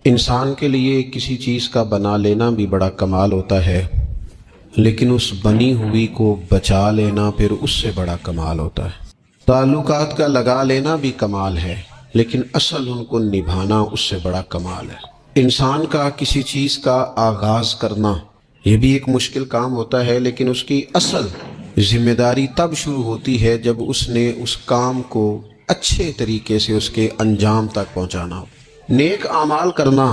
انسان کے لیے کسی چیز کا بنا لینا بھی بڑا کمال ہوتا ہے، لیکن اس بنی ہوئی کو بچا لینا پھر اس سے بڑا کمال ہوتا ہے۔ تعلقات کا لگا لینا بھی کمال ہے، لیکن اصل ان کو نبھانا اس سے بڑا کمال ہے۔ انسان کا کسی چیز کا آغاز کرنا یہ بھی ایک مشکل کام ہوتا ہے، لیکن اس کی اصل ذمہ داری تب شروع ہوتی ہے جب اس نے اس کام کو اچھے طریقے سے اس کے انجام تک پہنچانا ہو۔ نیک اعمال کرنا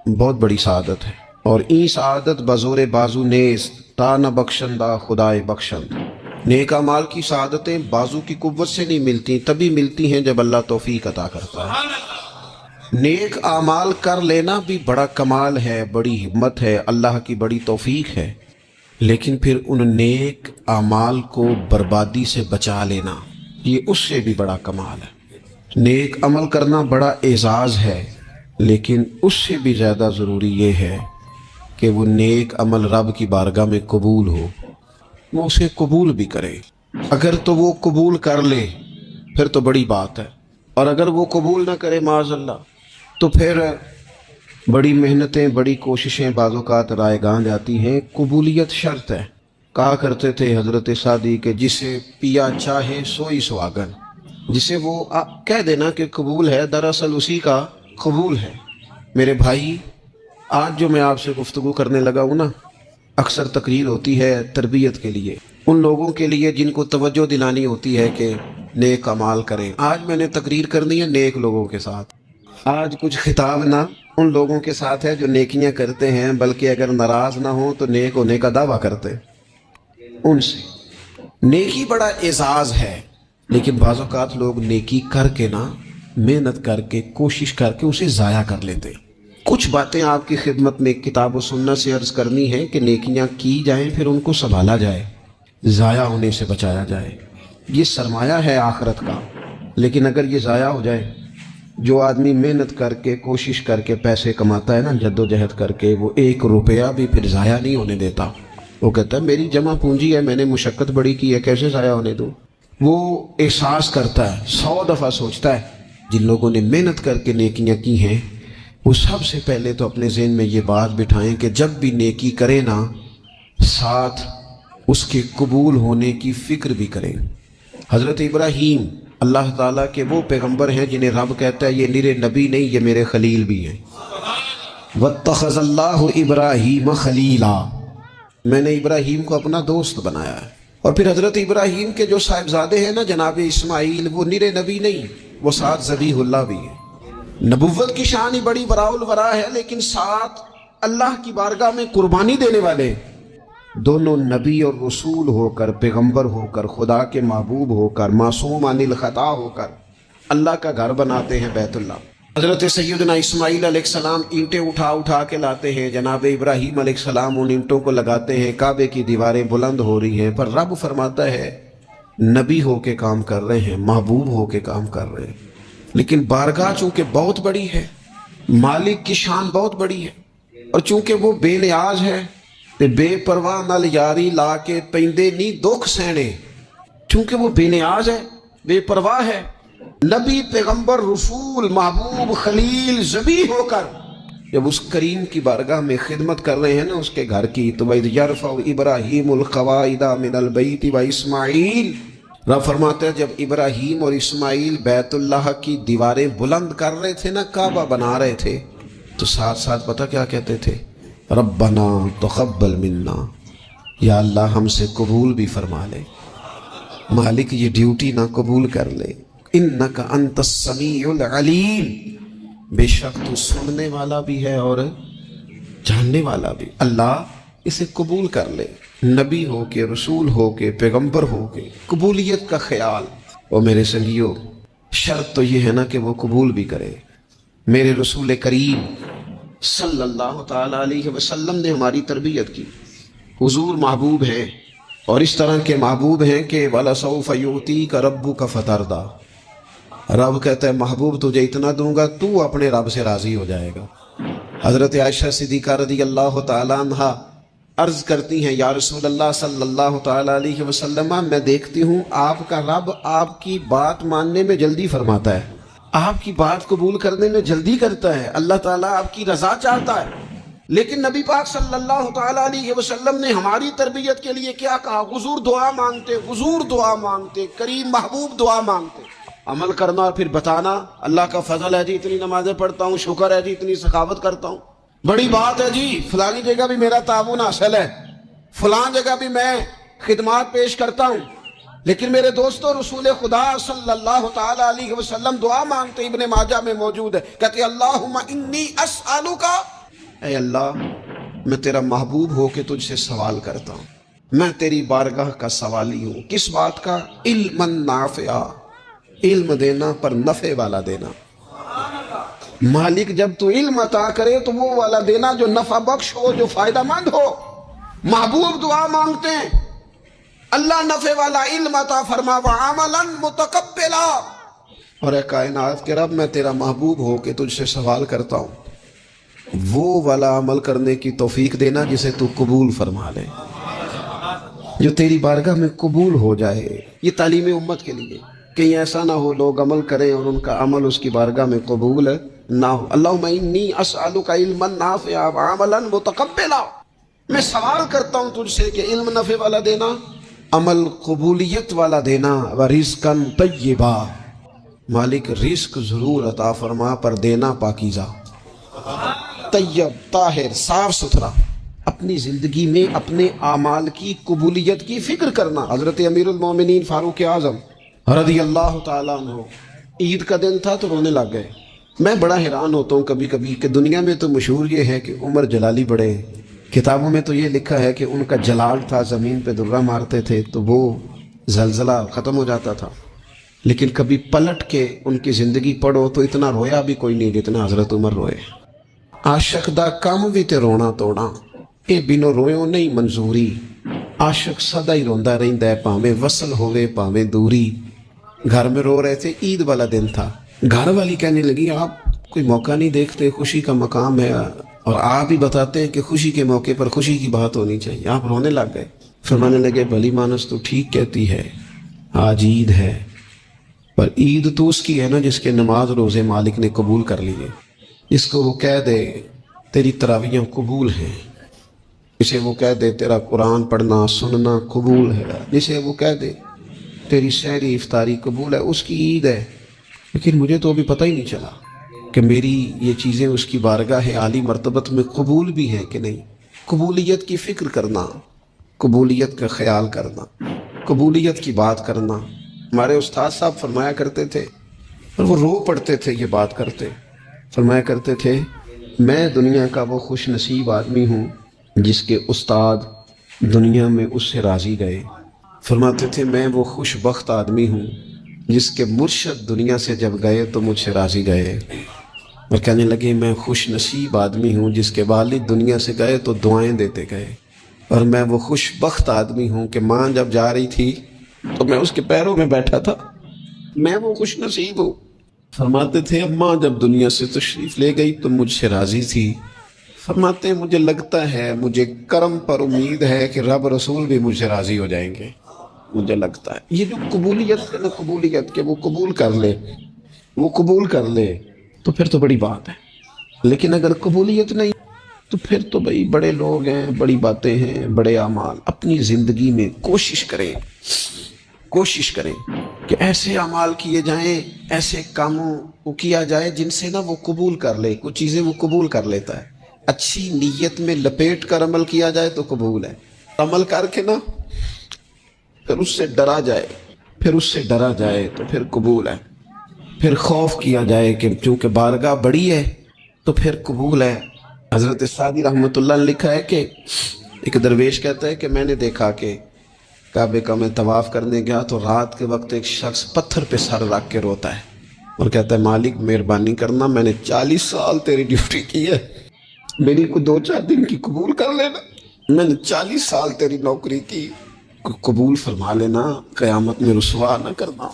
بہت بڑی سعادت ہے، اور این سعادت بزور بازو نیست تا نہ بخشندہ خدائے بخشند۔ نیک اعمال کی سعادتیں بازو کی قوت سے نہیں ملتی، تبھی ملتی ہیں جب اللہ توفیق عطا کرتا ہے۔ نیک اعمال کر لینا بھی بڑا کمال ہے، بڑی ہمت ہے، اللہ کی بڑی توفیق ہے، لیکن پھر ان نیک اعمال کو بربادی سے بچا لینا یہ اس سے بھی بڑا کمال ہے۔ نیک عمل کرنا بڑا اعزاز ہے، لیکن اس سے بھی زیادہ ضروری یہ ہے کہ وہ نیک عمل رب کی بارگاہ میں قبول ہو، وہ اسے قبول بھی کرے۔ اگر تو وہ قبول کر لے پھر تو بڑی بات ہے، اور اگر وہ قبول نہ کرے معاذ اللہ تو پھر بڑی محنتیں، بڑی کوششیں بعض اوقات رائے گاں جاتی ہیں۔ قبولیت شرط ہے۔ کہا کرتے تھے حضرت سعدی کہ جسے پیا چاہے سوئی سواگن، جسے وہ کہہ دینا کہ قبول ہے دراصل اسی کا قبول ہے۔ میرے بھائی، آج جو میں آپ سے گفتگو کرنے لگا ہوں نا، اکثر تقریر ہوتی ہے تربیت کے لیے، ان لوگوں کے لیے جن کو توجہ دلانی ہوتی ہے کہ نیک اعمال کریں۔ آج میں نے تقریر کرنی ہے نیک لوگوں کے ساتھ۔ آج کچھ خطاب نہ ان لوگوں کے ساتھ ہے جو نیکیاں کرتے ہیں، بلکہ اگر ناراض نہ ہوں تو نیک ہونے کا دعویٰ کرتے ہیں۔ ان سے نیکی بڑا اعزاز ہے، لیکن بعض اوقات لوگ نیکی کر کے نا، محنت کر کے، کوشش کر کے اسے ضائع کر لیتے۔ کچھ باتیں آپ کی خدمت میں کتاب و سنت سے عرض کرنی ہے کہ نیکیاں کی جائیں، پھر ان کو سنبھالا جائے، ضائع ہونے سے بچایا جائے۔ یہ سرمایہ ہے آخرت کا، لیکن اگر یہ ضائع ہو جائے، جو آدمی محنت کر کے، کوشش کر کے پیسے کماتا ہے نا، جد و جہد کر کے، وہ ایک روپیہ بھی پھر ضائع نہیں ہونے دیتا۔ وہ کہتا ہے میری جمع پونجی ہے، میں نے مشقت بڑی کی ہے، کیسے ضائع ہونے دوں؟ وہ احساس کرتا ہے، 100 دفعہ سوچتا ہے۔ جن لوگوں نے محنت کر کے نیکیاں کی ہیں، وہ سب سے پہلے تو اپنے ذہن میں یہ بات بٹھائیں کہ جب بھی نیکی کریں نا، ساتھ اس کے قبول ہونے کی فکر بھی کریں۔ حضرت ابراہیم اللہ تعالیٰ کے وہ پیغمبر ہیں جنہیں رب کہتا ہے یہ نرے نبی نہیں، یہ میرے خلیل بھی ہیں۔ وَاتَّخَذَ اللَّهُ إِبْرَاهِيمَ خَلِيلًا، میں نے ابراہیم کو اپنا دوست بنایا ہے۔ اور پھر حضرت ابراہیم کے جو صاحبزادے ہیں نا جناب اسماعیل، وہ نرے نبی نہیں، وہ ساتھ ذبیح اللہ بھی ہے۔ نبوت کی شان ہی بڑی وراء الورا ہے، لیکن ساتھ اللہ کی بارگاہ میں قربانی دینے والے دونوں نبی اور رسول ہو کر، پیغمبر ہو کر، خدا کے محبوب ہو کر، معصوم عن الخطا ہو کر اللہ کا گھر بناتے ہیں بیت اللہ۔ حضرت سیدنا اسماعیل علیہ السلام اینٹیں اٹھا اٹھا کے لاتے ہیں، جناب ابراہیم علیہ السلام ان اینٹوں کو لگاتے ہیں، کعبے کی دیواریں بلند ہو رہی ہیں، پر رب فرماتا ہے نبی ہو کے کام کر رہے ہیں، محبوب ہو کے کام کر رہے ہیں، لیکن بارگاہ چونکہ بہت بڑی ہے، مالک کی شان بہت بڑی ہے، اور چونکہ وہ بے نیاز ہے تے بے پرواہ نال یاری لا کے پیندے نہیں دکھ سہنے، چونکہ وہ بے نیاز ہے، بے پرواہ ہے، نبی، پیغمبر، رسول، محبوب، خلیل، ذبیح ہو کر جب اس کریم کی بارگاہ میں خدمت کر رہے ہیں نا اس کے گھر کی، تو وَإِذْ يَرْفَعُ إِبْرَاهِيمُ الْقَوَاعِدَ مِنَ الْبَيْتِ وَإِسْمَاعِيلُ، رب فرماتے ہیں جب ابراہیم اور اسماعیل بیت اللہ کی دیواریں بلند کر رہے تھے نا، کعبہ بنا رہے تھے، تو ساتھ ساتھ پتہ کیا کہتے تھے؟ ربنا تقبل منا، یا اللہ ہم سے قبول بھی فرما لے۔ مالک یہ ڈیوٹی نہ قبول کر لے، انک انت السمیع العلیم، بے شک تو سننے والا بھی ہے اور جاننے والا بھی، اللہ اسے قبول کر لے۔ نبی ہو کے، رسول ہو کے، پیغمبر ہو کے، قبولیت کا خیال۔ اور میرے سنگیو، شرط تو یہ ہے نا کہ وہ قبول بھی کرے۔ میرے رسول کریم صلی اللہ تعالیٰ علیہ وسلم نے ہماری تربیت کی۔ حضور محبوب ہیں، اور اس طرح کے محبوب ہیں کہ وَلَسَوْفَ يُؤْتِيكَ رَبُّكَ فَتَرْضَىٰ، رب کہتا ہے محبوب تجھے اتنا دوں گا تو اپنے رب سے راضی ہو جائے گا۔ حضرت عائشہ صدیقہ رضی اللہ تعالیٰ عنہ عرض کرتی ہیں یا رسول اللہ صلی اللہ تعالیٰ علیہ وسلم، میں دیکھتی ہوں آپ کا رب آپ کی بات ماننے میں جلدی فرماتا ہے، آپ کی بات قبول کرنے میں جلدی کرتا ہے، اللہ تعالیٰ آپ کی رضا چاہتا ہے۔ لیکن نبی پاک صلی اللہ تعالیٰ علیہ وسلم نے ہماری تربیت کے لیے کیا کہا؟ حضور دعا مانگتے، حضور دعا مانگتے، کریم محبوب دعا مانگتے، عمل کرنا اور پھر بتانا اللہ کا فضل ہے جی اتنی نمازیں پڑھتا ہوں، شکر ہے جی اتنی سخاوت کرتا ہوں، بڑی بات ہے جی فلانی جگہ بھی میرا تعاون حاصل ہے، فلان جگہ بھی میں خدمات پیش کرتا ہوں۔ لیکن میرے دوستو، رسول خدا صلی اللہ تعالیٰ علیہ وسلم دعا مانگتے، ابن ماجہ میں موجود ہے، کہتے اللہم انی اسألک، اے اللہ میں تیرا محبوب ہو کے تجھ سے سوال کرتا ہوں، میں تیری بارگاہ کا سوالی ہوں۔ کس بات کا؟ علم نافعہ، علم دینا پر نفع والا دینا۔ مالک جب تو علم عطا کرے تو وہ والا دینا جو نفع بخش ہو، جو فائدہ مند ہو۔ محبوب دعا مانگتے ہیں، اللہ نفع والا علم عطا فرما، وعملا متقبلا، اور اے کائنات کے رب میں تیرا محبوب ہو کے تجھ سے سوال کرتا ہوں وہ والا عمل کرنے کی توفیق دینا جسے تو قبول فرما لے، جو تیری بارگاہ میں قبول ہو جائے۔ یہ تعلیم امت کے لیے، کہیں ایسا نہ ہو لوگ عمل کریں اور ان کا عمل اس کی بارگاہ میں قبول نہ ہو۔ اللہم انی اسألک علما نافعا وعملا متقبلا، میں سوال کرتا ہوں تجھ سے کہ علم نفع والا دینا، عمل قبولیت والا دینا، ورزقا طیبا، مالک رزق ضرور عطا فرما پر دینا پاکیزہ، طیب، طاہر، صاف ستھرا۔ اپنی زندگی میں اپنے اعمال کی قبولیت کی فکر کرنا۔ حضرت امیر المومنین فاروق اعظم رضی اللہ تعالیٰ عنہ عید کا دن تھا تو رونے لگ گئے۔ میں بڑا حیران ہوتا ہوں کبھی کبھی کہ دنیا میں تو مشہور یہ ہے کہ عمر جلالی بڑے، کتابوں میں تو یہ لکھا ہے کہ ان کا جلال تھا، زمین پہ درہ مارتے تھے تو وہ زلزلہ ختم ہو جاتا تھا، لیکن کبھی پلٹ کے ان کی زندگی پڑھو تو اتنا رویا بھی کوئی نہیں جتنا حضرت عمر روئے۔ عاشق دا کام بھی تے رونا توڑا، اے بینو رویوں نہیں منظوری، عاشق سدا ہی روندا رہندا ہے پاویں وصل ہوئے پاویں دوری۔ گھر میں رو رہے تھے، عید والا دن تھا، گھر والی کہنے لگی آپ کوئی موقع نہیں دیکھتے، خوشی کا مقام ہے اور آپ ہی بتاتے ہیں کہ خوشی کے موقع پر خوشی کی بات ہونی چاہیے، آپ رونے لگ گئے۔ فرمانے لگے بھلی مانس تو ٹھیک کہتی ہے، آج عید ہے، پر عید تو اس کی ہے نا جس کے نماز روزے مالک نے قبول کر لیے، جس کو وہ کہہ دے تیری تراویحیں قبول ہیں، جسے وہ کہہ دے تیرا قرآن پڑھنا سننا قبول ہے، جسے وہ کہہ دے تیری سحری افطاری قبول ہے، اس کی عید ہے۔ لیکن مجھے تو ابھی پتہ ہی نہیں چلا کہ میری یہ چیزیں اس کی بارگاہ عالی مرتبت میں قبول بھی ہے کہ نہیں۔ قبولیت کی فکر کرنا، قبولیت کا خیال کرنا، قبولیت کی بات کرنا۔ ہمارے استاد صاحب فرمایا کرتے تھے اور وہ رو پڑتے تھے یہ بات کرتے، فرمایا کرتے تھے میں دنیا کا وہ خوش نصیب آدمی ہوں جس کے استاد دنیا میں اس سے راضی گئے۔ فرماتے تھے میں وہ خوش بخت آدمی ہوں جس کے مرشد دنیا سے جب گئے تو مجھ سے راضی گئے۔ اور کہنے لگے میں خوش نصیب آدمی ہوں جس کے والد دنیا سے گئے تو دعائیں دیتے گئے، اور میں وہ خوش بخت آدمی ہوں کہ ماں جب جا رہی تھی تو میں اس کے پیروں میں بیٹھا تھا، میں وہ خوش نصیب ہوں۔ فرماتے تھے اماں جب دنیا سے تشریف لے گئی تو مجھ سے راضی تھی۔ فرماتے ہیں مجھے لگتا ہے، مجھے کرم پر امید ہے کہ رب رسول بھی مجھ سے راضی ہو جائیں گے، مجھے لگتا ہے۔ یہ جو قبولیت ہے نا، قبولیت کہ وہ قبول کر لے، وہ قبول کر لے تو پھر تو بڑی بات ہے۔ لیکن اگر قبولیت نہیں تو پھر تو بھائی بڑے لوگ ہیں، بڑی باتیں ہیں، بڑے اعمال۔ اپنی زندگی میں کوشش کریں کہ ایسے اعمال کیے جائیں، ایسے کاموں کو کیا جائے جن سے نا وہ قبول کر لے، کچھ چیزیں وہ قبول کر لیتا ہے۔ اچھی نیت میں لپیٹ کر عمل کیا جائے تو قبول ہے، عمل کر کے نا پھر اس سے ڈرا جائے تو پھر قبول ہے، پھر خوف کیا جائے کہ چونکہ بارگاہ بڑی ہے تو پھر قبول ہے۔ حضرت سعدی رحمۃ اللہ نے لکھا ہے کہ ایک درویش کہتا ہے کہ میں نے دیکھا کہ کعبے کا میں طواف کرنے گیا تو رات کے وقت ایک شخص پتھر پہ سر رکھ کے روتا ہے اور کہتا ہے مالک مہربانی کرنا، میں نے 40 سال تیری ڈیوٹی کی ہے، میری کو 2-4 دن کی قبول کر لینا، میں نے 40 سال تیری نوکری کی، قبول فرما لینا، قیامت میں رسوا نہ کرنا۔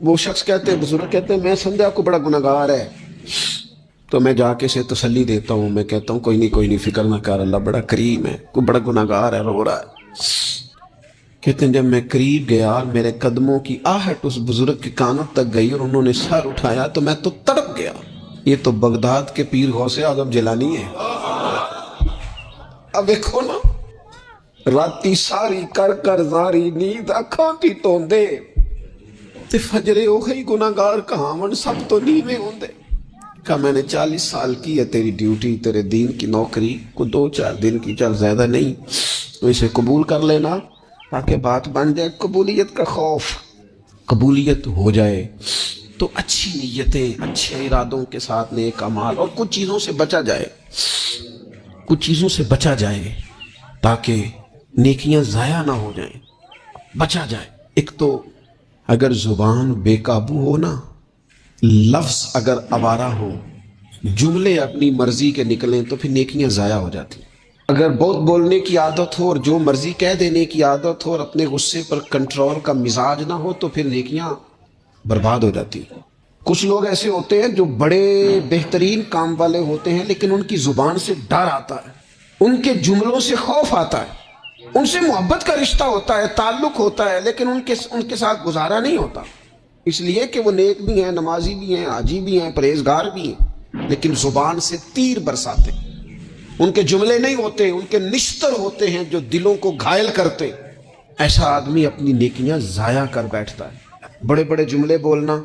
وہ شخص کہتے ہیں، بزرگ کہتے ہیں میں سمجھا کو بڑا گناہگار ہے تو میں جا کے اسے تسلی دیتا ہوں، میں کہتا ہوں کوئی نہیں فکر نہ کر، اللہ بڑا کریم ہے، کوئی بڑا گناہگار ہے رو رہا ہے، کہتے ہیں جب میں قریب گیا اور میرے قدموں کی آہٹ اس بزرگ کے کانوں تک گئی اور انہوں نے سر اٹھایا تو میں تو تڑپ گیا. یہ تو بغداد کے پیر غوث اعظم جیلانی ہے. اب دیکھو نا، راتی ساری کر کر زاری نیند اکھاں کی توندے تے فجرے اوہی گناہگار کہاون سب تو نیویں ہوندے. کہا میں نے 40 سال کی ہے تیری ڈیوٹی، تیرے دین کی نوکری کو 2-4 دن کی، چل زیادہ نہیں، تو اسے قبول کر لینا تاکہ بات بن جائے. قبولیت کا خوف، قبولیت ہو جائے تو اچھی نیتیں، اچھے ارادوں کے ساتھ نیک اعمال اور کچھ چیزوں سے بچا جائے، کچھ چیزوں سے بچا جائے تاکہ نیکیاں ضائع نہ ہو جائیں، بچا جائے. ایک تو اگر زبان بے قابو ہو نا، لفظ اگر آوارہ ہو، جملے اپنی مرضی کے نکلیں تو پھر نیکیاں ضائع ہو جاتی. اگر بہت بولنے کی عادت ہو اور جو مرضی کہہ دینے کی عادت ہو اور اپنے غصے پر کنٹرول کا مزاج نہ ہو تو پھر نیکیاں برباد ہو جاتی. کچھ لوگ ایسے ہوتے ہیں جو بڑے بہترین کام والے ہوتے ہیں لیکن ان کی زبان سے ڈر آتا ہے، ان کے جملوں سے خوف آتا ہے، ان سے محبت کا رشتہ ہوتا ہے، تعلق ہوتا ہے، لیکن ان کے ساتھ گزارا نہیں ہوتا، اس لیے کہ وہ نیک بھی ہیں، نمازی بھی ہیں، حاجی بھی ہیں، پرہیزگار بھی ہیں، لیکن زبان سے تیر برساتے. ان کے جملے نہیں ہوتے، ان کے نشتر ہوتے ہیں جو دلوں کو گھائل کرتے. ایسا آدمی اپنی نیکیاں ضائع کر بیٹھتا ہے. بڑے بڑے جملے بولنا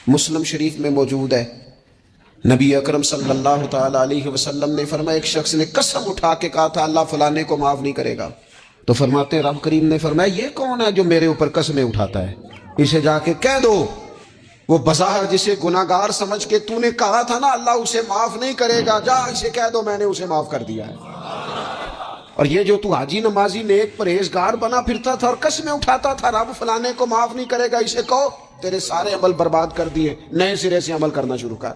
مسلم شریف میں موجود ہے. نبی اکرم صلی اللہ تعالی علیہ وسلم نے فرمایا، ایک شخص نے قسم اٹھا کے کہا تھا اللہ فلانے کو معاف نہیں کرے گا، تو فرماتے ہیں رب کریم نے فرمایا یہ کون ہے جو میرے اوپر قسمیں اٹھاتا ہے، اسے جا کے کہہ دو. وہ بظاہر جسے گناہگار سمجھ کے تو نے کہا تھا نا اللہ اسے معاف نہیں کرے گا، جا اسے کہہ دو میں نے اسے معاف کر دیا ہے. اور یہ جو تو حاجی نمازی نیک پرہیزگار بنا پھرتا تھا اور قسمیں اٹھاتا تھا رب فلانے کو معاف نہیں کرے گا، اسے کہو تیرے سارے عمل برباد کر دیے، نئے سرے سے عمل کرنا شروع کر،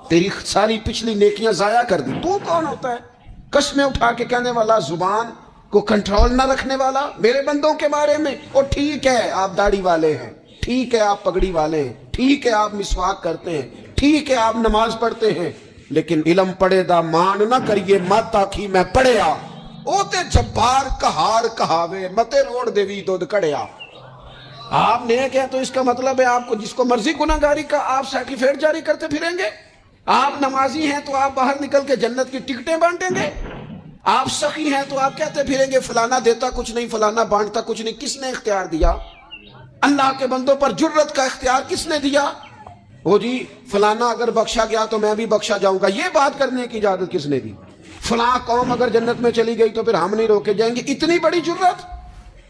تیری ساری پچھلی نیکیاں ضائع کر دی. تو کون ہوتا ہے قسمیں اٹھا کے کہنے والا، زبان کو کنٹرول نہ رکھنے والا میرے بندوں کے بارے میں؟ اور ٹھیک ہے آپ داڑھی والے ہیں، ٹھیک ہے آپ پگڑی والے ہیں، ٹھیک ہے آپ مسواک کرتے ہیں، ٹھیک ہے آپ نماز پڑھتے ہیں، لیکن علم پڑھے دا مان نہ کریے مت آکھی میں پڑھیا، او تے جبار کہار کہاوے متے روڑ دیوی دودھ کڑیا. آپ نیک ہیں تو اس کا مطلب ہے آپ کو جس کو مرضی گناہگاری کا آپ سرٹیفکیٹ جاری کرتے پھریں گے. آپ نمازی ہیں تو آپ باہر نکل کے جنت کی ٹکٹیں بانٹیں گے. آپ سخی ہیں تو آپ کہتے پھریں گے فلانا دیتا کچھ نہیں، فلانا بانٹتا کچھ نہیں. کس نے اختیار دیا؟ اللہ کے بندوں پر جرت کا اختیار کس نے دیا؟ وہ جی فلانا اگر بخشا گیا تو میں بھی بخشا جاؤں گا، یہ بات کرنے کی اجازت کس نے دی؟ فلاں قوم اگر جنت میں چلی گئی تو پھر ہم نہیں روکے جائیں گے. اتنی بڑی جرت،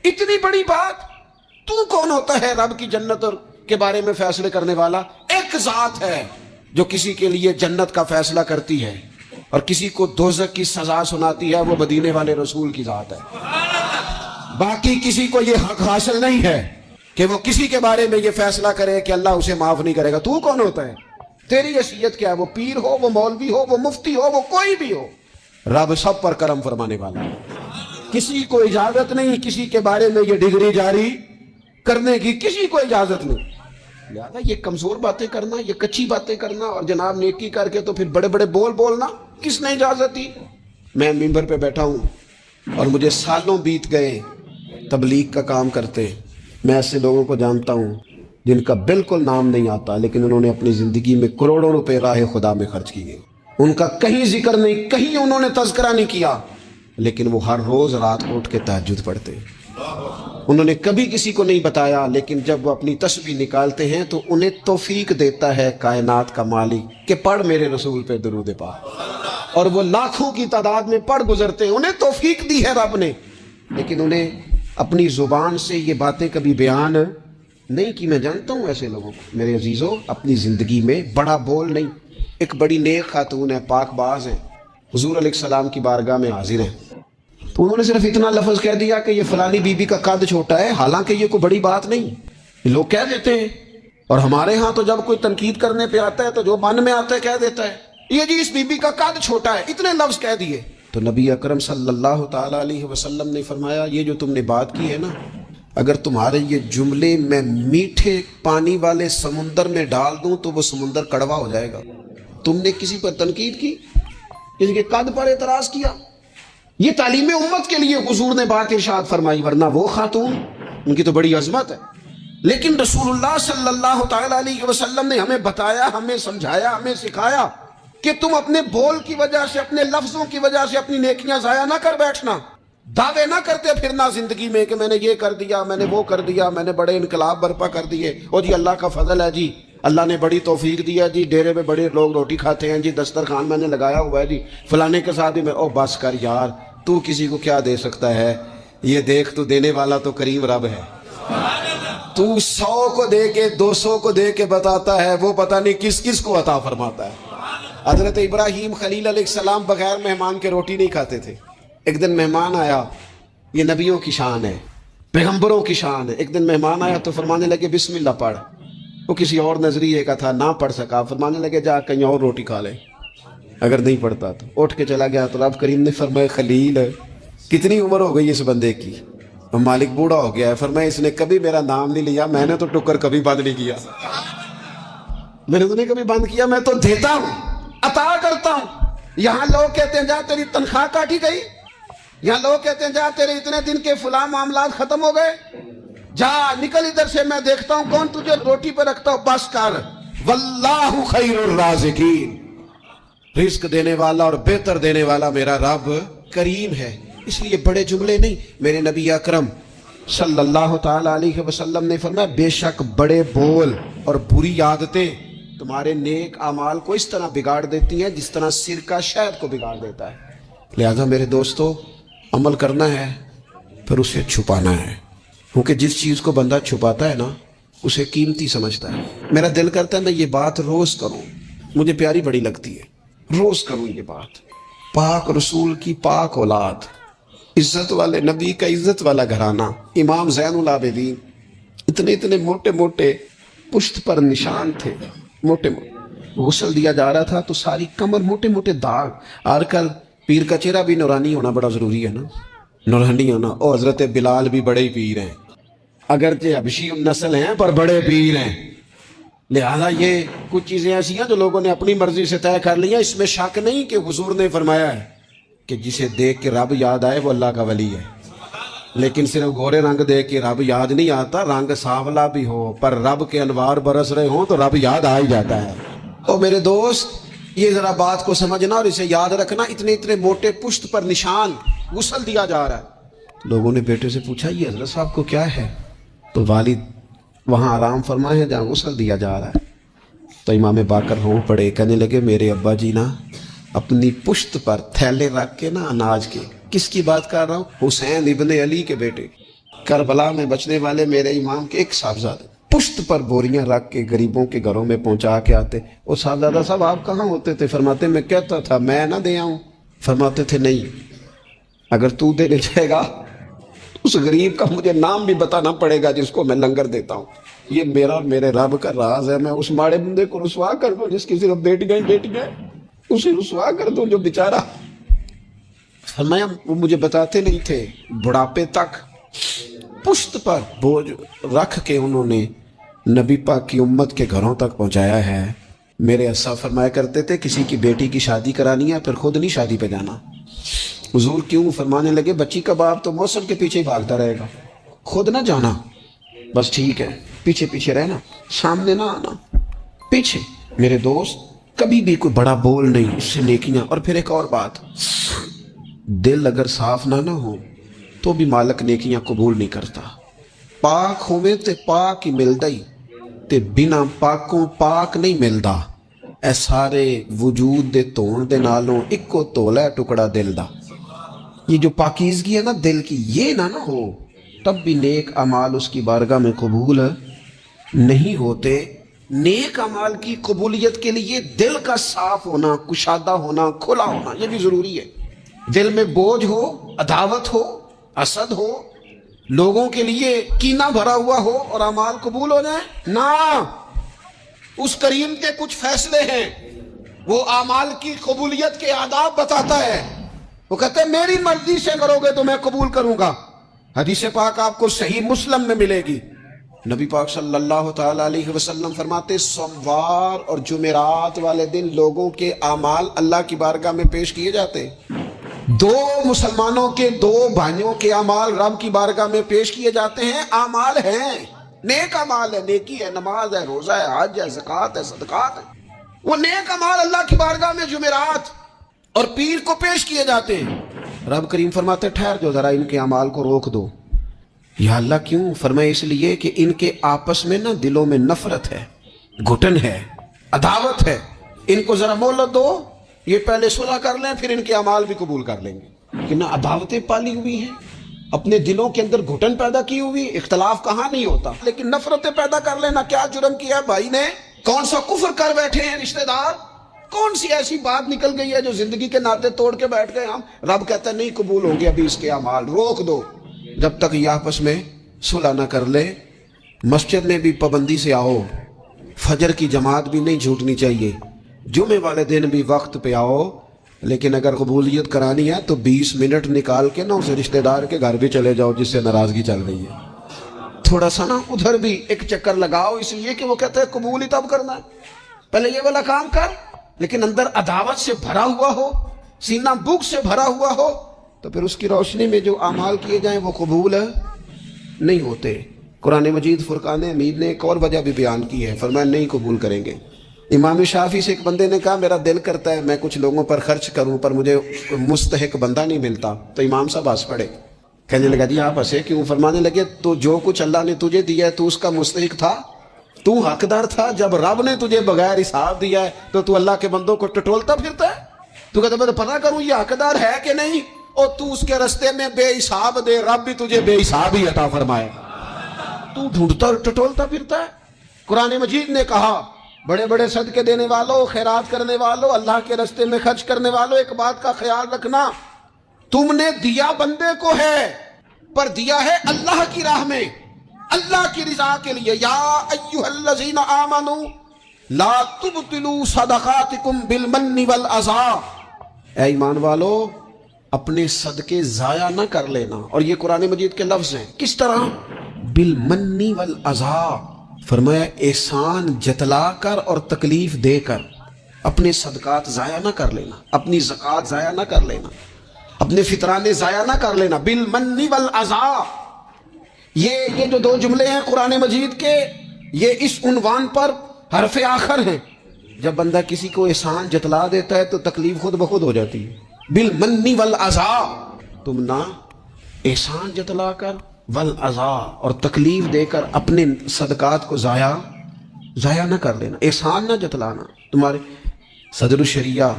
اتنی بڑی بات. تو کون ہوتا ہے رب کی جنت کے بارے میں فیصلے کرنے والا؟ ایک ذات ہے جو کسی کے لیے جنت کا فیصلہ کرتی ہے اور کسی کو دوزخ کی سزا سناتی ہے، وہ مدینے والے رسول کی ذات ہے. باقی کسی کو یہ حق حاصل نہیں ہے کہ وہ کسی کے بارے میں یہ فیصلہ کرے کہ اللہ اسے معاف نہیں کرے گا. تو کون ہوتا ہے؟ تیری حیثیت کیا ہے؟ وہ پیر ہو، وہ مولوی ہو، وہ مفتی ہو، وہ کوئی بھی ہو، رب سب پر کرم فرمانے والا ہے. کسی کو اجازت نہیں کسی کے بارے میں یہ ڈگری جاری کرنے کی، کسی کو اجازت نہیں. لہذا یہ کمزور باتیں کرنا، یہ کچی باتیں کرنا اور جناب نیکی کر کے تو پھر بڑے بڑے بول بولنا کس نے اجازت دی؟ میں ممبر پہ بیٹھا ہوں اور مجھے سالوں بیت گئے تبلیغ کا کام کرتے. میں ایسے لوگوں کو جانتا ہوں جن کا بالکل نام نہیں آتا لیکن انہوں نے اپنی زندگی میں کروڑوں روپے راہ خدا میں خرچ کیے. ان کا کہیں ذکر نہیں، کہیں انہوں نے تذکرہ نہیں کیا، لیکن وہ ہر روز رات کو اٹھ کے تہجد پڑھتے. انہوں نے کبھی کسی کو نہیں بتایا، لیکن جب وہ اپنی تسبیح نکالتے ہیں تو انہیں توفیق دیتا ہے کائنات کا مالک کہ پڑھ میرے رسول پہ درود پاک. اور وہ لاکھوں کی تعداد میں پڑھ گزرتے ہیں، انہیں توفیق دی ہے رب نے، لیکن انہیں اپنی زبان سے یہ باتیں کبھی بیان نہیں کی. میں جانتا ہوں ایسے لوگوں کو میرے عزیزوں، اپنی زندگی میں بڑا بول نہیں. ایک بڑی نیک خاتون ہے، پاک باز ہے، حضور علیہ السلام کی بارگاہ میں حاضر ہیں، تو انہوں نے صرف اتنا لفظ کہہ دیا کہ یہ فلانی بی بی کا قد چھوٹا ہے، حالانکہ یہ کوئی بڑی بات نہیں. لوگ کہہ دیتے ہیں، اور ہمارے ہاں تو جب کوئی تنقید کرنے پہ آتا ہے تو جو من میں آتا ہے کہہ دیتا ہے یہ جی اس بی بی کا قد چھوٹا ہے، اتنے لفظ کہہ دیے. تو نبی اکرم صلی اللہ تعالی علیہ وسلم نے فرمایا یہ جو تم نے بات کی ہے نا، اگر تمہارے یہ جملے میں میٹھے پانی والے سمندر میں ڈال دوں تو وہ سمندر کڑوا ہو جائے گا. تم نے کسی پر تنقید کی، کسی کے قد پر اعتراض کیا، یہ تعلیم امت کے لیے حضور نے بات ارشاد فرمائی. ورنہ وہ خاتون ان کی تو بڑی عظمت ہے. لیکن رسول اللہ صلی اللہ تعالی علیہ وسلم نے ہمیں بتایا، ہمیں سمجھایا، ہمیں سکھایا کہ تم اپنے بول کی وجہ سے، اپنے لفظوں کی وجہ سے اپنی نیکیاں ضائع نہ کر بیٹھنا. دعوے نہ کرتے پھرنا زندگی میں کہ میں نے یہ کر دیا، میں نے وہ کر دیا، میں نے بڑے انقلاب برپا کر دیے. اور جی اللہ کا فضل ہے جی، اللہ نے بڑی توفیق دیا جی، ڈیرے میں بڑے لوگ روٹی کھاتے ہیں جی، دسترخوان میں نے لگایا ہوا ہے جی، فلانے کے ساتھ ہی میں. او بس کر یار، تو کسی کو کیا دے سکتا ہے؟ یہ دیکھ تو دینے والا تو کریم رب ہے. تو 100 کو دے کے 200 کو دے کے بتاتا ہے، وہ پتہ نہیں کس کس کو عطا فرماتا ہے. حضرت ابراہیم خلیل علیہ السلام بغیر مہمان کے روٹی نہیں کھاتے تھے. ایک دن مہمان آیا، یہ نبیوں کی شان ہے، پیغمبروں کی شان ہے. ایک دن مہمان آیا تو فرمانے لگے بسم اللہ پڑھ. وہ کسی اور نظریے کا تھا، نہ پڑھ سکا. فرمانے لگے جا کہیں اور روٹی کھا لے. اگر نہیں پڑھتا تو اٹھ کے چلا گیا. تو رب کریم نے فرمایا خلیل کتنی عمر ہو گئی اس بندے کی؟ مالک بوڑھا ہو گیا ہے. فرمایا اس نے کبھی میرا نام نہیں لیا، میں نے تو ٹکر کبھی بند نہیں کیا. میں نے تو نہیں کبھی بند کیا، میں تو دیتا ہوں، عطا کرتا ہوں. یہاں لوگ کہتے ہیں جا تیری تنخواہ کاٹی گئی، یہاں لوگ کہتے ہیں جا تیرے اتنے دن کے فلاں معاملات ختم ہو گئے، جا نکل ادھر سے، میں دیکھتا ہوں کون تجھے روٹی پہ رکھتا ہوں. بس کر، واللہ خیر الرازقین، رزق دینے والا اور بہتر دینے والا میرا رب کریم ہے. اس لیے بڑے جملے نہیں. میرے نبی اکرم صلی اللہ تعالی علیہ وسلم نے فرمایا بے شک بڑے بول اور بری عادتیں تمہارے نیک اعمال کو اس طرح بگاڑ دیتی ہیں جس طرح سرکہ شہد کو بگاڑ دیتا ہے. لہذا میرے دوستو، عمل کرنا ہے پھر اسے چھپانا ہے، کیونکہ جس چیز کو بندہ چھپاتا ہے نا اسے قیمتی سمجھتا ہے. میرا دل کرتا ہے میں یہ بات روز کروں، مجھے پیاری بڑی لگتی ہے، روز کروں یہ بات. پاک رسول کی پاک اولاد، عزت والے نبی کا عزت والا گھرانہ، امام زین العابدین، اتنے اتنے موٹے موٹے پشت پر نشان تھے، موٹے موٹے. غسل دیا جا رہا تھا تو ساری کمر موٹے موٹے داغ. آج کل پیر کا چہرہ بھی نورانی ہونا بڑا ضروری ہے نا، نورانی ہونا. اور حضرت بلال بھی بڑے پیر ہیں، اگرچہ حبشی نسل ہیں پر بڑے پیر ہیں. لہذا یہ کچھ چیزیں ایسی ہیں جو لوگوں نے اپنی مرضی سے طے کر لی ہیں. اس میں شک نہیں کہ حضور نے فرمایا ہے کہ جسے دیکھ کے رب یاد آئے وہ اللہ کا ولی ہے. لیکن صرف گورے رنگ دیکھ کے رب یاد نہیں آتا، رنگ سانولا بھی ہو پر رب کے انوار برس رہے ہوں تو رب یاد آ ہی جاتا ہے. اور میرے دوست یہ ذرا بات کو سمجھنا اور اسے یاد رکھنا. اتنے اتنے موٹے پشت پر نشان، غسل دیا جا رہا ہے. لوگوں نے بیٹے سے پوچھا یہ حضرت صاحب کو کیا ہے؟ تو والد وہاں آرام فرمائے ہیں جہاں غسل دیا جا رہا ہے. تو امام باقر رو پڑے، کہنے لگے میرے ابا جی نا اپنی پشت پر تھیلے رکھ کے نا اناج کے. کس کی بات کر رہا ہوں؟ حسین ابن علی کے بیٹے، کربلا میں بچنے والے میرے امام کے ایک صاحبزادے، پشت پر بوریاں رکھ کے غریبوں کے گھروں میں پہنچا کے آتے. اور صاحبزادہ صاحب آپ کہاں ہوتے تھے؟ فرماتے میں کہتا تھا میں نہ دے آؤں. فرماتے تھے نہیں، اگر تو دینے جائے گا اس غریب کا مجھے نام بھی بتانا پڑے گا جس کو میں لنگر دیتا ہوں. یہ میرا اور میرے رب کا راز ہے. میں اس ماڑے بندے کو رسوا کر دوں جس کی صرف بیٹیاں بیٹیاں، اسے رسوا کر دوں جو بیچارہ. فرمایا وہ مجھے بتاتے نہیں تھے. بڑھاپے تک پشت پر بوجھ رکھ کے انہوں نے نبی پاک کی امت کے گھروں تک پہنچایا ہے. میرے اسا فرمایا کرتے تھے کسی کی بیٹی کی شادی کرانی ہے پھر خود نہیں شادی پہ جانا. حضور کیوں؟ فرمانے لگے بچی کا باپ تو موسم کے پیچھے بھاگتا رہے گا، خود نہ جانا، بس ٹھیک ہے پیچھے پیچھے رہنا، سامنے نہ آنا، پیچھے. میرے دوست کبھی بھی کوئی بڑا بول نہیں، اس سے نیکیاں. اور پھر ایک اور بات، دل اگر صاف نہ ہو تو بھی مالک نیکیاں قبول نہیں کرتا. پاک ہوئے تے پاک ہی ملدا ہی تے بنا پاکوں پاک نہیں ملدا. اے سارے وجود دے دھون دے نالوں اکو تولا ٹکڑا دل دا. یہ جو پاکیزگی ہے نا دل کی، یہ نہ ہو تب بھی نیک اعمال اس کی بارگاہ میں قبول نہیں ہوتے. نیک اعمال کی قبولیت کے لیے دل کا صاف ہونا، کشادہ ہونا، کھلا ہونا یہ بھی ضروری ہے. دل میں بوجھ ہو، عداوت ہو، حسد ہو، لوگوں کے لیے کینہ بھرا ہوا ہو اور اعمال قبول ہو جائیں نہ. اس کریم کے کچھ فیصلے ہیں، وہ اعمال کی قبولیت کے آداب بتاتا ہے. وہ کہتے ہیں میری مرضی سے کرو گے تو میں قبول کروں گا. حدیث پاک آپ کو صحیح مسلم میں ملے گی. نبی پاک صلی اللہ تعالی علیہ وسلم فرماتے سوموار اور جمعرات والے دن لوگوں کے اعمال اللہ کی بارگاہ میں پیش کیے جاتے. دو مسلمانوں کے دو بھائیوں کے اعمال رب کی بارگاہ میں پیش کیے جاتے ہیں، اعمال ہیں، نیک اعمال ہے، نیکی ہے، نماز ہے، روزہ ہے، حج ہے، زکوٰۃ ہے، صدقات ہے، وہ نیک اعمال اللہ کی بارگاہ میں جمعرات اور پیر کو پیش کیے جاتے ہیں۔ رب کریم فرماتے ٹھہر جو ذرا ان کے اعمال کو روک دو۔ یا اللہ کیوں؟ فرمائے اس لیے کہ ان کے آپس میں نا دلوں میں نفرت ہے، گھٹن ہے، عداوت ہے، ان کو ذرا مہلت دو، یہ پہلے صلح کر لیں پھر ان کے اعمال بھی قبول کر لیں گے۔ کہ نہ عداوتیں پالی ہوئی ہیں، اپنے دلوں کے اندر گھٹن پیدا کی ہوئی، اختلاف کہاں نہیں ہوتا، لیکن نفرتیں پیدا کر لینا۔ کیا جرم کیا ہے بھائی نے؟ کون سا کفر کر بیٹھے ہیں رشتہ دار؟ کون سی ایسی بات نکل گئی ہے جو زندگی کے ناطے توڑ کے بیٹھ گئے ہم؟ رب کہتا ہے نہیں قبول ہو گیا ابھی اس کے اعمال، روک دو جب تک یہ آپس میں صلح نہ کر لے۔ مسجد میں بھی پابندی سے آؤ، فجر کی جماعت بھی نہیں چھوٹنی چاہیے، جمعے والے دن بھی وقت پہ آؤ، لیکن اگر قبولیت کرانی ہے تو 20 منٹ نکال کے نا اسے رشتہ دار کے گھر بھی چلے جاؤ جس سے ناراضگی چل رہی ہے، تھوڑا سا نا ادھر بھی ایک چکر لگاؤ، اس لیے کہ وہ کہتے ہیں قبول ہی تب کرنا ہے، پہلے یہ والا کام کر، لیکن اندر عداوت سے بھرا ہوا ہو، سینہ بھوک سے بھرا ہوا ہو، تو پھر اس کی روشنی میں جو اعمال کیے جائیں وہ قبول نہیں ہوتے۔ قرآن مجید فرقان حمید نے ایک اور وجہ بھی بیان کی ہے، فرمایا نہیں قبول کریں گے۔ امام شافعی سے ایک بندے نے کہا میرا دل کرتا ہے میں کچھ لوگوں پر خرچ کروں پر مجھے مستحق بندہ نہیں ملتا، تو امام صاحب ہنس پڑے، کہنے لگا جی آپ ہنسے کیوں؟ فرمانے لگے تو جو کچھ اللہ نے تجھے دیا ہے تو اس کا مستحق تھا، تو حقدار تھا، جب رب نے تجھے بغیر حساب دیا ہے تو اللہ کے بندوں کو ٹٹولتا پھرتا ہے، تو کہتا میں تو پتہ کروں یہ حقدار ہے کہ نہیں، اور تو اس کے رستے میں بے حساب دے، رب بھی تجھے بے حساب ہی عطا فرمائے، تو ڈھونڈتا ٹٹولتا پھرتا ہے۔ قرآن مجید نے کہا بڑے بڑے صدقے دینے والوں، خیرات کرنے والوں، اللہ کے رستے میں خرچ کرنے والوں، ایک بات کا خیال رکھنا، تم نے دیا بندے کو ہے پر دیا ہے اللہ کی راہ میں، اللہ کی رضا کے لیے۔ یا ایھا الذین آمنوا لا تبطلوا صدقاتکم بالمن والاذی، اے ایمان والو اپنے صدقے ضائع نہ کر لینا، اور یہ قرآن مجید کے لفظ ہیں، کس طرح؟ بالمن والاذی، فرمایا احسان جتلا کر اور تکلیف دے کر، اپنے صدقات ضائع نہ کر لینا، اپنی زکوٰۃ ضائع نہ کر لینا، اپنے فطرانے ضائع نہ کر لینا، بالمن والاذی۔ یہ جو دو جملے ہیں قرآن مجید کے، یہ اس عنوان پر حرف آخر ہیں، جب بندہ کسی کو احسان جتلا دیتا ہے تو تکلیف خود بخود ہو جاتی ہے۔ بالمن والاذی، تم نہ احسان جتلا کر والاذی اور تکلیف دے کر اپنے صدقات کو ضائع نہ کر لینا، احسان نہ جتلانا۔ تمہارے صدر الشریعہ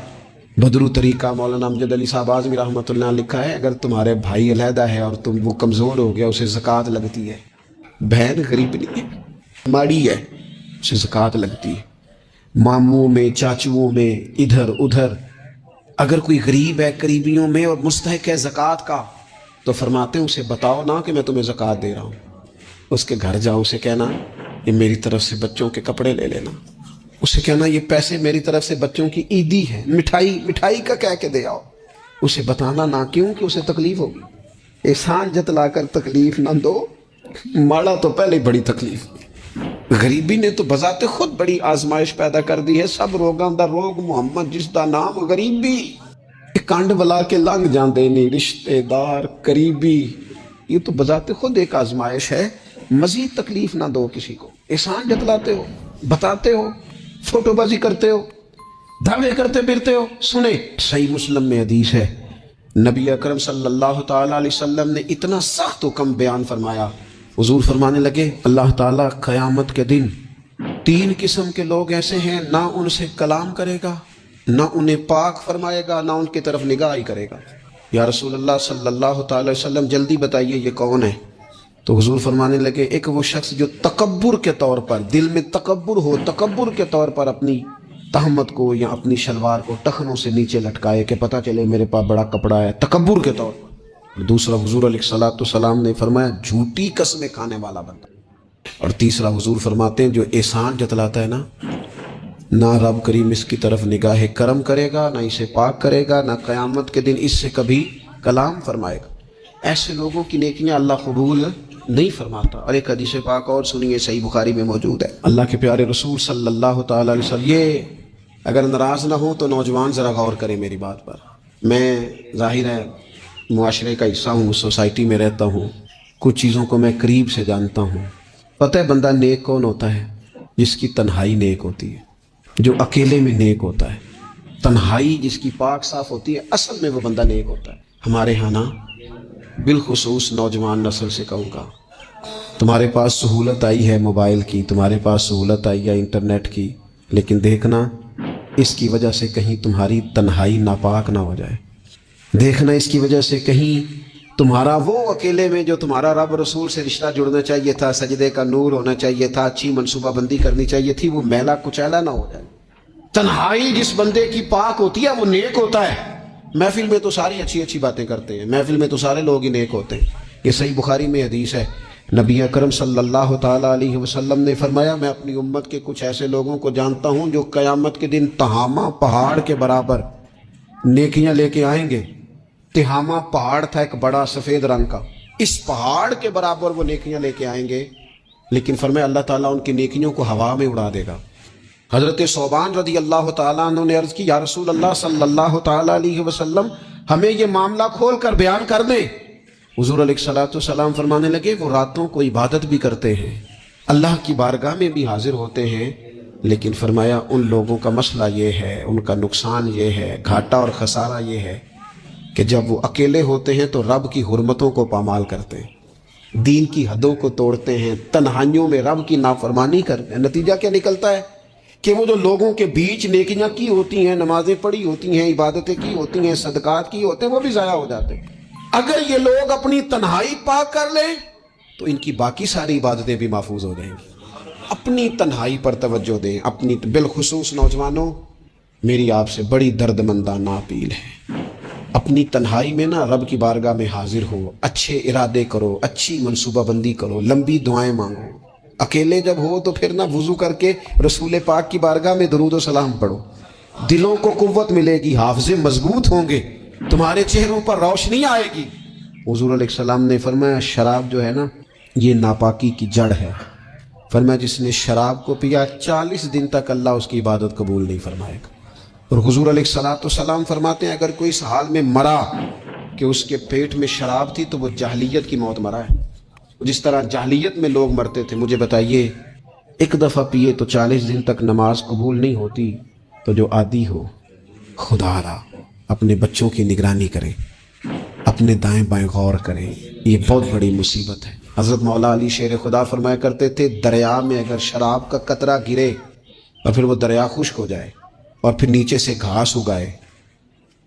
بدر طریقہ مولانا امجد علی صاحب اعظمی رحمۃ اللہ نے لکھا ہے اگر تمہارے بھائی علیحدہ ہے اور وہ کمزور ہو گیا، اسے زکوٰۃ لگتی ہے، بہن غریب نہیں ہے، ماڑی ہے، اسے زکوٰۃ لگتی ہے، ماموں میں، چاچوؤں میں، ادھر ادھر، اگر کوئی غریب ہے قریبیوں میں اور مستحق ہے زکوٰۃ کا تو فرماتے ہیں اسے بتاؤ نا کہ میں تمہیں زکوٰۃ دے رہا ہوں، اس کے گھر جاؤ، اسے کہنا یہ میری طرف سے بچوں کے کپڑے لے لینا، اسے کہنا یہ پیسے میری طرف سے بچوں کی عیدی ہے، مٹھائی کا کہہ کے دے آؤ، اسے بتانا نہ، کیوں کہ اسے تکلیف ہوگی۔ احسان جتلا کر تکلیف نہ دو، ماڑا تو پہلے بڑی تکلیف، غریبی نے تو بذات خود بڑی آزمائش پیدا کر دی ہے، سب روگاں دا روگ محمد جس دا نام غریبی، کانڈ بلا کے لنگ جاندے نہیں، رشتے دار قریبی، یہ تو بذات خود ایک آزمائش ہے، مزید تکلیف نہ دو کسی کو۔ احسان جتلاتے ہو، بتاتے ہو، فوٹو بازی کرتے ہو، دعوے کرتے پھرتے ہو۔ سنیں صحیح مسلم میں حدیث ہے، نبی اکرم صلی اللہ تعالی علیہ وسلم نے اتنا سخت حکم بیان فرمایا، حضور فرمانے لگے اللہ تعالیٰ قیامت کے دن 3 قسم کے لوگ ایسے ہیں، نہ ان سے کلام کرے گا، نہ انہیں پاک فرمائے گا، نہ ان کی طرف نگاہ ہی کرے گا۔ یا رسول اللہ صلی اللہ تعالی وسلم جلدی بتائیے یہ کون ہے؟ تو حضور فرمانے لگے ایک وہ شخص جو تکبر کے طور پر، دل میں تکبر ہو، تکبر کے طور پر اپنی تہمت کو یا اپنی شلوار کو ٹخنوں سے نیچے لٹکائے کہ پتہ چلے میرے پاس بڑا کپڑا ہے، تکبر کے طور پر۔ دوسرا حضور علیہ الصلوۃ والسلام نے فرمایا جھوٹی قسمیں کھانے والا بندہ۔ اور تیسرا حضور فرماتے ہیں جو احسان جتلاتا ہے نا، نہ رب کریم اس کی طرف نگاہ کرم کرے گا، نہ اسے پاک کرے گا، نہ قیامت کے دن اس سے کبھی کلام فرمائے گا، ایسے لوگوں کی نیکیاں اللہ قبول نہیں فرماتا۔ اور ایک حدیث پاک اور سنیے، صحیح بخاری میں موجود ہے، اللہ کے پیارے رسول صلی اللہ تعالی علیہ وسلم، یہ اگر ناراض نہ ہو تو نوجوان ذرا غور کریں میری بات پر، میں ظاہر ہے معاشرے کا حصہ ہوں، سوسائٹی میں رہتا ہوں، کچھ چیزوں کو میں قریب سے جانتا ہوں۔ پتہ ہے بندہ نیک کون ہوتا ہے؟ جس کی تنہائی نیک ہوتی ہے، جو اکیلے میں نیک ہوتا ہے، تنہائی جس کی پاک صاف ہوتی ہے، اصل میں وہ بندہ نیک ہوتا ہے۔ ہمارے ہاں نا بالخصوص نوجوان نسل سے کہوں گا، تمہارے پاس سہولت آئی ہے موبائل کی، تمہارے پاس سہولت آئی ہے انٹرنیٹ کی، لیکن دیکھنا اس کی وجہ سے کہیں تمہاری تنہائی ناپاک نہ ہو جائے۔ دیکھنا اس کی وجہ سے کہیں تمہارا وہ اکیلے میں جو تمہارا رب رسول سے رشتہ جڑنا چاہیے تھا، سجدے کا نور ہونا چاہیے تھا، اچھی منصوبہ بندی کرنی چاہیے تھی، وہ میلا کچیلا نہ ہو جائے۔ تنہائی جس بندے کی پاک ہوتی ہے وہ نیک ہوتا ہے۔ محفل میں تو ساری اچھی اچھی باتیں کرتے ہیں، محفل میں تو سارے لوگ ہی نیک ہوتے ہیں۔ یہ صحیح بخاری میں حدیث ہے، نبی اکرم صلی اللہ تعالیٰ علیہ وسلم نے فرمایا، میں اپنی امت کے کچھ ایسے لوگوں کو جانتا ہوں جو قیامت کے دن تہامہ پہاڑ کے برابر نیکیاں لے کے آئیں گے۔ تہامہ پہاڑ تھا ایک بڑا سفید رنگ کا، اس پہاڑ کے برابر وہ نیکیاں لے کے آئیں گے، لیکن فرمایا اللہ تعالیٰ ان کی نیکیوں کو ہوا میں اڑا دے گا۔ حضرت ثوبان رضی اللہ تعالیٰ عنہ نے عرض کی، یا رسول اللہ صلی اللہ تعالیٰ علیہ وسلم ہمیں یہ معاملہ کھول کر بیان کر دیں۔ حضور علیہ الصلوۃ والسلام فرمانے لگے، وہ راتوں کو عبادت بھی کرتے ہیں، اللہ کی بارگاہ میں بھی حاضر ہوتے ہیں، لیکن فرمایا ان لوگوں کا مسئلہ یہ ہے، ان کا نقصان یہ ہے، گھاٹا اور خسارہ یہ ہے کہ جب وہ اکیلے ہوتے ہیں تو رب کی حرمتوں کو پامال کرتے ہیں، دین کی حدوں کو توڑتے ہیں، تنہائیوں میں رب کی نافرمانی کرتے ہیں۔ نتیجہ کیا نکلتا ہے کہ وہ جو لوگوں کے بیچ نیکیاں کی ہوتی ہیں، نمازیں پڑھی ہوتی ہیں، عبادتیں کی ہوتی ہیں، صدقات کی ہوتے ہیں، وہ بھی ضائع ہو جاتے ہیں۔ اگر یہ لوگ اپنی تنہائی پاک کر لیں تو ان کی باقی ساری عبادتیں بھی محفوظ ہو جائیں گی۔ اپنی تنہائی پر توجہ دیں، اپنی بالخصوص نوجوانوں، میری آپ سے بڑی درد مندانہ اپیل ہے، اپنی تنہائی میں نا رب کی بارگاہ میں حاضر ہو، اچھے ارادے کرو، اچھی منصوبہ بندی کرو، لمبی دعائیں مانگو۔ اکیلے جب ہو تو پھر نہ وضو کر کے رسول پاک کی بارگاہ میں درود و سلام پڑھو، دلوں کو قوت ملے گی، حافظے مضبوط ہوں گے، تمہارے چہروں پر روشنی آئے گی۔ حضور علیہ السلام نے فرمایا شراب جو ہے نا یہ ناپاکی کی جڑ ہے، فرمایا جس نے شراب کو پیا 40 دن تک اللہ اس کی عبادت قبول نہیں فرمائے گا۔ اور حضور علیہ السلام فرماتے ہیں اگر کوئی اس حال میں مرا کہ اس کے پیٹ میں شراب تھی تو وہ جاہلیت کی موت مرا ہے۔ جس طرح جاہلیت میں لوگ مرتے تھے، مجھے بتائیے ایک دفعہ پیے تو 40 دن تک نماز قبول نہیں ہوتی، تو جو عادی ہو خدا را اپنے بچوں کی نگرانی کرے، اپنے دائیں بائیں غور کریں، یہ بہت بڑی مصیبت ہے۔ حضرت مولا علی شیر خدا فرمایا کرتے تھے دریا میں اگر شراب کا قطرہ گرے اور پھر وہ دریا خشک ہو جائے اور پھر نیچے سے گھاس اگائے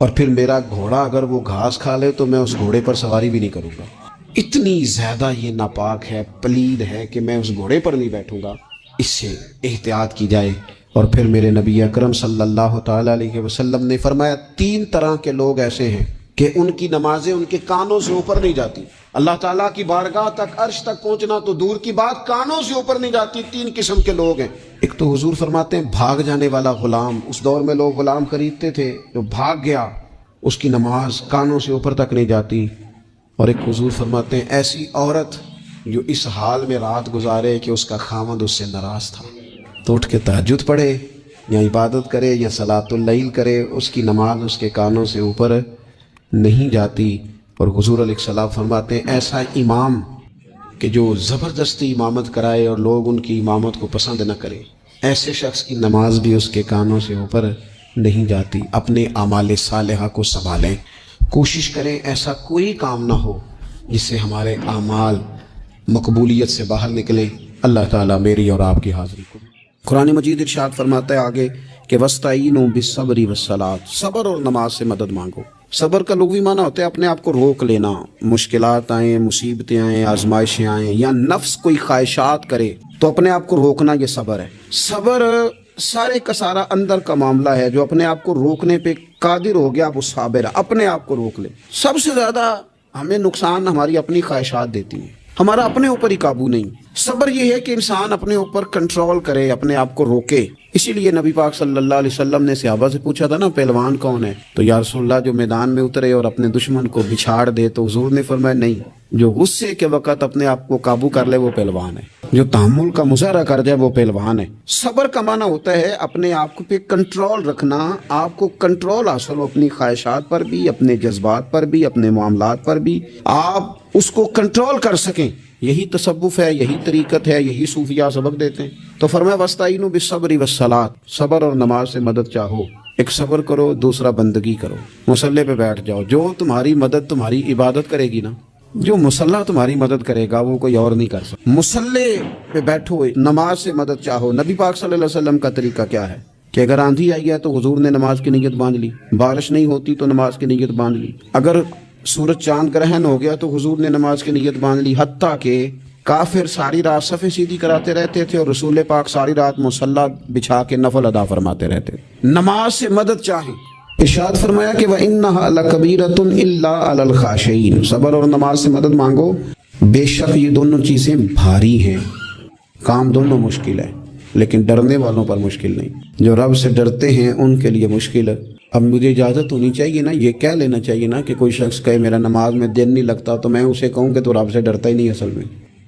اور پھر میرا گھوڑا اگر وہ گھاس کھا لے تو میں اس گھوڑے پر سواری بھی نہیں کروں گا، اتنی زیادہ یہ ناپاک ہے، پلید ہے کہ میں اس گھوڑے پر نہیں بیٹھوں گا۔ اس سے احتیاط کی جائے۔ اور پھر میرے نبی اکرم صلی اللہ تعالیٰ علیہ وسلم نے فرمایا 3 طرح کے لوگ ایسے ہیں کہ ان کی نمازیں ان کے کانوں سے اوپر نہیں جاتی، اللہ تعالیٰ کی بارگاہ تک عرش تک پہنچنا تو دور کی بات، کانوں سے اوپر نہیں جاتی۔ 3 قسم کے لوگ ہیں۔ ایک تو حضور فرماتے ہیں بھاگ جانے والا غلام، اس دور میں لوگ غلام خریدتے تھے، جو بھاگ گیا اس کی نماز کانوں سے اوپر تک نہیں جاتی۔ اور ایک حضور فرماتے ہیں ایسی عورت جو اس حال میں رات گزارے کہ اس کا خاوند اس سے ناراض تھا، تو اٹھ کے تہجد پڑھے یا عبادت کرے یا صلاۃ اللیل کرے، اس کی نماز اس کے کانوں سے اوپر نہیں جاتی۔ اور حضور علیہ السلام فرماتے ہیں ایسا امام کہ جو زبردستی امامت کرائے اور لوگ ان کی امامت کو پسند نہ کریں، ایسے شخص کی نماز بھی اس کے کانوں سے اوپر نہیں جاتی۔ اپنے اعمال صالحہ کو سنبھالیں، کوشش کریں ایسا کوئی کام نہ ہو جس سے ہمارے اعمال مقبولیت سے باہر نکلیں۔ اللہ تعالیٰ میری اور آپ کی حاضری کو۔ قرآن مجید ارشاد فرماتا ہے آگے کہ وَاسْتَعِینُوا بِالصَّبْرِ وَالصَّلَاةِ، صبر اور نماز سے مدد مانگو۔ صبر کا لغوی معنی ہوتا ہے اپنے آپ کو روک لینا، مشکلات آئیں، مصیبتیں آئیں، آزمائشیں آئیں یا نفس کوئی خواہشات کرے تو اپنے آپ کو روکنا، یہ صبر ہے۔ صبر سارے کا سارا اندر کا معاملہ ہے، جو اپنے آپ کو روکنے پہ قادر ہو گیا وہ صابر ہے، اپنے آپ کو روک لے۔ سب سے زیادہ ہمیں نقصان ہماری اپنی خواہشات دیتی ہیں، ہمارا اپنے اوپر ہی قابو نہیں۔ صبر یہ ہے کہ انسان اپنے اوپر کنٹرول کرے، اپنے آپ کو روکے۔ اسی لیے نبی پاک صلی اللہ علیہ وسلم نے صحابہ سے پوچھا تھا نا پہلوان کون ہے، تو یا رسول اللہ جو میدان میں اترے اور اپنے دشمن کو بچھاڑ دے، تو حضور نے فرمایا نہیں، جو غصے کے وقت اپنے آپ کو قابو کر لے وہ پہلوان ہے، جو تحمل کا مظاہرہ کر جائے وہ پہلوان ہے۔ صبر کا معنی ہوتا ہے اپنے آپ کو پہ کنٹرول رکھنا، آپ کو کنٹرول حاصل ہو اپنی خواہشات پر بھی، اپنے جذبات پر بھی، اپنے معاملات پر بھی، آپ اس کو کنٹرول کر سکیں۔ یہی تصوف ہے، یہی طریقت ہے، یہی صوفیاء سبق دیتے ہیں۔ تو فرمایا وَاسْتَعِینُوا بِالصَّبْرِ وَالصَّلَاةِ، صبر اور نماز سے مدد چاہو۔ ایک صبر کرو، دوسرا بندگی کرو، مصلی پہ بیٹھ جاؤ۔ جو تمہاری مدد تمہاری عبادت کرے گی نا، جو مصلی تمہاری مدد کرے گا وہ کوئی اور نہیں کر سکتا۔ مصلی پہ بیٹھو، نماز سے مدد چاہو۔ نبی پاک صلی اللہ علیہ وسلم کا طریقہ کیا ہے کہ اگر آندھی آئی ہے تو حضور نے نماز کی نیت باندھ لی، بارش نہیں ہوتی تو نماز کی نیت باندھ لی، اگر سورج چاند گرہن ہو گیا تو حضور نے نماز کی نیت باندھ لی، حتیٰ کہ کافر ساری رات صفیں سیدھی کراتے رہتے تھے اور رسول پاک ساری رات مصلی بچھا کے نفل ادا فرماتے رہتے۔ نماز سے مدد چاہیں۔ ارشاد فرمایا کہ وَإِنَّهَا لَكَبِيرَةٌ إِلَّا عَلَى الْخَاشِعِينَ، صبر اور نماز سے مدد مانگو، بے شک یہ دونوں چیزیں بھاری ہیں، کام دونوں مشکل ہے، لیکن ڈرنے والوں پر مشکل نہیں۔ جو رب سے ڈرتے ہیں ان کے لیے مشکل ہے۔ اب مجھے اجازت ہونی چاہیے نا، یہ کہہ لینا چاہیے نا کہ کوئی شخص کہے میرا نماز میں دن نہیں لگتا تو میں اسے کہوں کہ تو رب سے ڈرتا ہی نہیں، اصل میں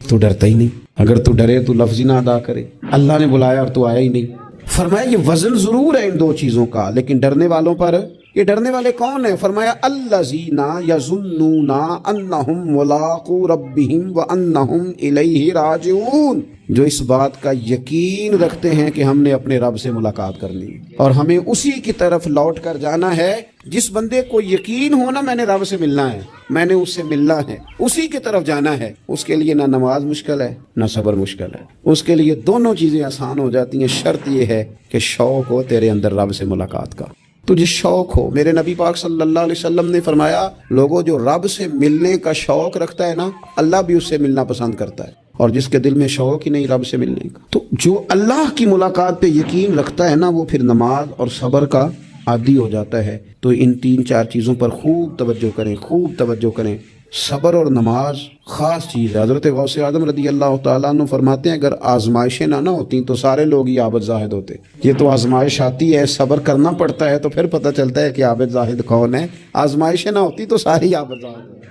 تو ڈرتا ہی نہیں۔ اگر تو ڈرے تو لفظ ہی نہ ادا کرے، اللہ نے بلایا اور تو آیا ہی نہیں۔ فرمایا یہ وزن ضرور ہے ان دو چیزوں کا، لیکن ڈرنے والوں پر، یہ ڈرنے والے کون ہیں؟ فرمایا الذین یظنون انہم ملاقو ربہم وانہم الیہ راجعون، جو اس بات کا یقین رکھتے ہیں کہ ہم نے اپنے رب سے ملاقات کرنی اور ہمیں اسی کی طرف لوٹ کر جانا ہے۔ جس بندے کو یقین ہونا میں نے رب سے ملنا ہے، میں نے اس سے ملنا ہے، اسی کی طرف جانا ہے، اس کے لیے نہ نماز مشکل ہے نہ صبر مشکل ہے، اس کے لیے دونوں چیزیں آسان ہو جاتی ہیں۔ شرط یہ ہے کہ شوق ہو تیرے اندر رب سے ملاقات کا، تجھے شوق ہو۔ میرے نبی پاک صلی اللہ علیہ وسلم نے فرمایا لوگوں جو رب سے ملنے کا شوق رکھتا ہے نا، اللہ بھی اس سے ملنا پسند کرتا ہے، اور جس کے دل میں شوق ہی نہیں رب سے ملنے کا، تو جو اللہ کی ملاقات پہ یقین رکھتا ہے نا وہ پھر نماز اور صبر کا عادی ہو جاتا ہے۔ تو ان تین چار چیزوں پر خوب توجہ کریں، خوب توجہ کریں۔ صبر اور نماز خاص چیز ہے۔ حضرت غوث اعظم رضی اللہ تعالیٰ عنہ فرماتے ہیں اگر آزمائشیں نہ ہوتی تو سارے لوگ ہی عابد زاہد ہوتے۔ یہ تو آزمائش آتی ہے، صبر کرنا پڑتا ہے، تو پھر پتہ چلتا ہے کہ عابد زاہد کون ہے۔ آزمائشیں نہ ہوتی تو سارے ہی عابد زاہد ہوتے۔